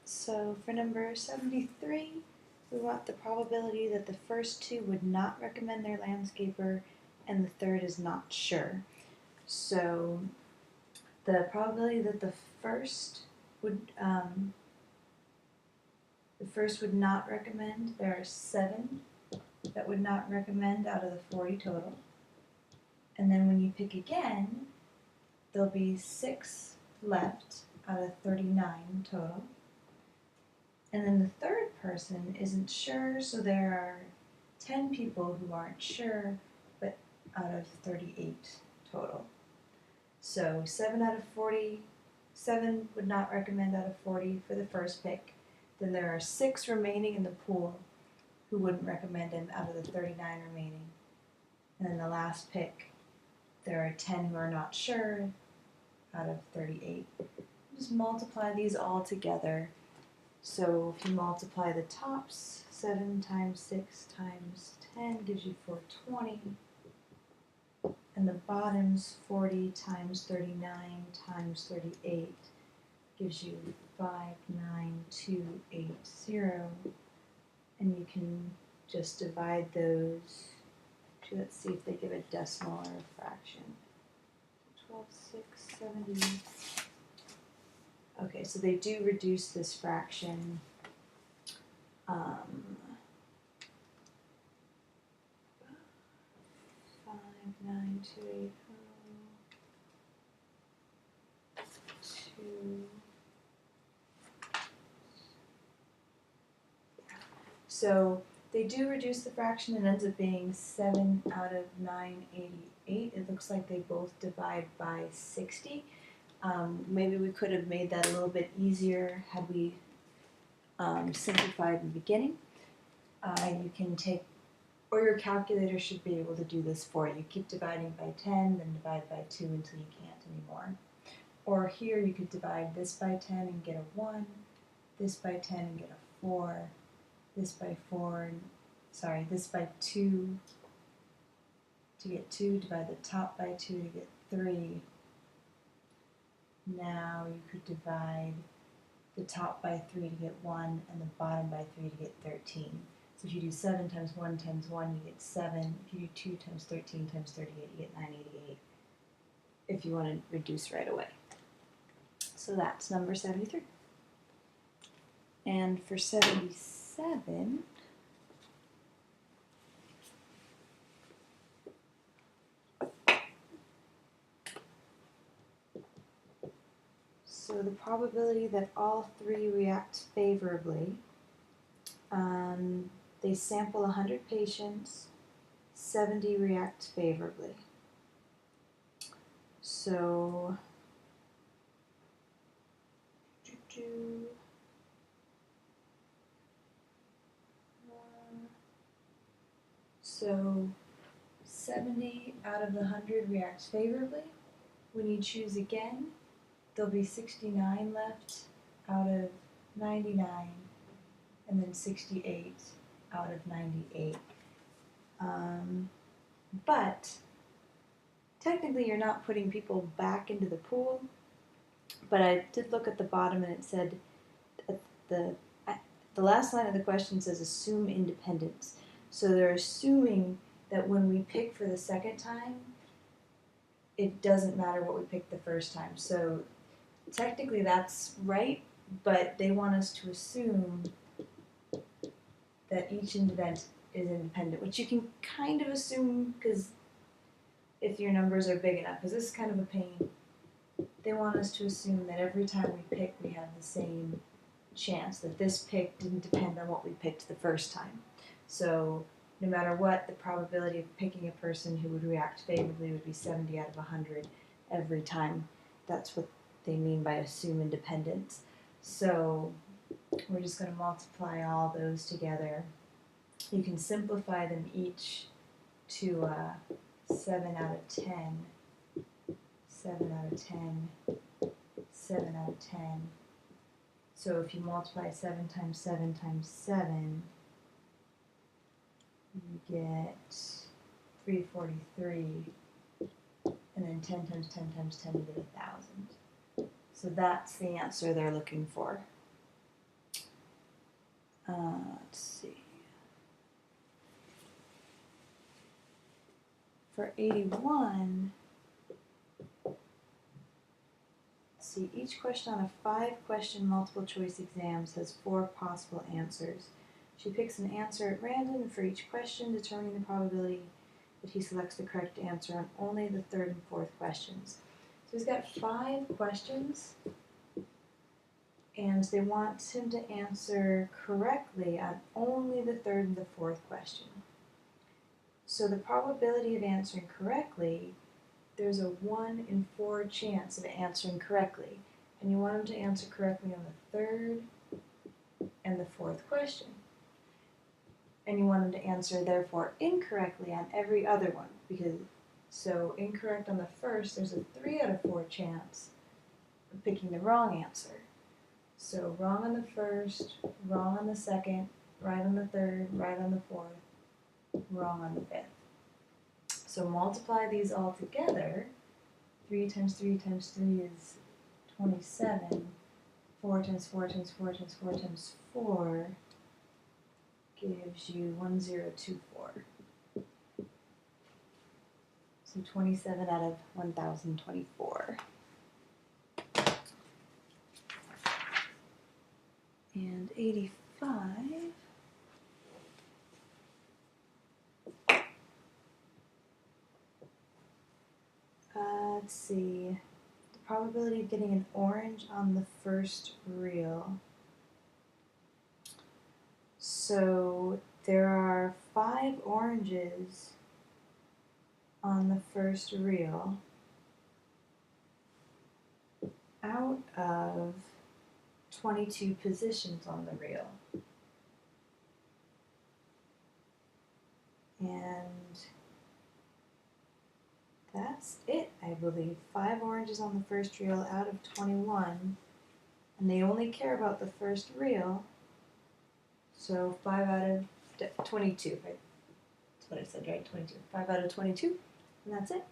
So for number 73, we want the probability that the first two would not recommend their landscaper and the third is not sure. So the probability that the first would not recommend, there are 7 that would not recommend out of the 40 total. And then when you pick again, there'll be 6 left out of 39 total. And then the third person isn't sure, so there are 10 people who aren't sure, but out of 38 total. So 7 out of 40, 7 would not recommend out of 40 for the first pick. Then there are 6 remaining in the pool who wouldn't recommend him out of the 39 remaining. And then the last pick, there are 10 who are not sure out of 38. Just multiply these all together. So if you multiply the tops, 7 times 6 times 10 gives you 420. And the bottoms, 40 times 39 times 38 gives you 59280. And you can just divide those. Let's see if they give a decimal or a fraction. 12, 6, 70. Okay, so they do reduce this fraction. 59280 2. So they do reduce the fraction. It ends up being 7 out of 988. It looks like they both divide by 60. Maybe we could have made that a little bit easier had we simplified in the beginning. You can take, or your calculator should be able to do this for you. Keep dividing by 10, then divide by 2 until you can't anymore. Or here you could divide this by 10 and get a 1, this by 10 and get a 4, this by 2 to get 2, divide the top by 2 to get 3. Now you could divide the top by 3 to get 1 and the bottom by 3 to get 13. So if you do 7 times 1 times 1, you get 7. If you do 2 times 13 times 38, you get 988 if you want to reduce right away. So that's number 73. And for 77, so the probability that all 3 react favorably, they sample 100 patients, 70 react favorably. So, so 70 out of the 100 reacts favorably. When you choose again, there'll be 69 left out of 99, and then 68 out of 98. But technically you're not putting people back into the pool, but I did look at the bottom and it said, the last line of the question says assume independence. So they're assuming that when we pick for the second time, it doesn't matter what we picked the first time. So technically that's right, but they want us to assume that each independent is independent, which you can kind of assume because if your numbers are big enough, because this is kind of a pain. They want us to assume that every time we pick, we have the same chance, that this pick didn't depend on what we picked the first time. So no matter what, the probability of picking a person who would react favorably would be 70 out of 100 every time. That's what they mean by assume independence. So we're just going to multiply all those together. You can simplify them each to 7 out of 10, 7 out of 10, 7 out of 10. So if you multiply 7 times 7 times 7, you get 343. And then 10 times 10 times 10, you get 1,000. So that's the answer they're looking for. Let's see. For 81, see, each question on a 5-question multiple choice exams has 4 possible answers. She picks an answer at random for each question, determining the probability that he selects the correct answer on only the 3rd and 4th questions. So he's got 5 questions, and they want him to answer correctly on only the 3rd and the 4th question. So the probability of answering correctly, there's a 1 in 4 chance of answering correctly. And you want him to answer correctly on the 3rd and the 4th question. And you want him to answer, therefore, incorrectly on every other one. So incorrect on the 1st, there's a 3 out of 4 chance of picking the wrong answer. So wrong on the 1st, wrong on the 2nd, right on the 3rd, right on the 4th, wrong on the 5th. So multiply these all together. 3 times 3 times 3 is 27. 4 times 4 times 4 times 4 times 4 gives you 1024. So 27 out of 1024. And 85. Let's see. The probability of getting an orange on the first reel. So there are 5 oranges on the first reel out of 22 positions on the reel. And that's it, I believe. 5 oranges on the first reel out of 21. And they only care about the first reel. So 5 out of 22, right? That's what I said, right? 22. 5 out of 22. And that's it.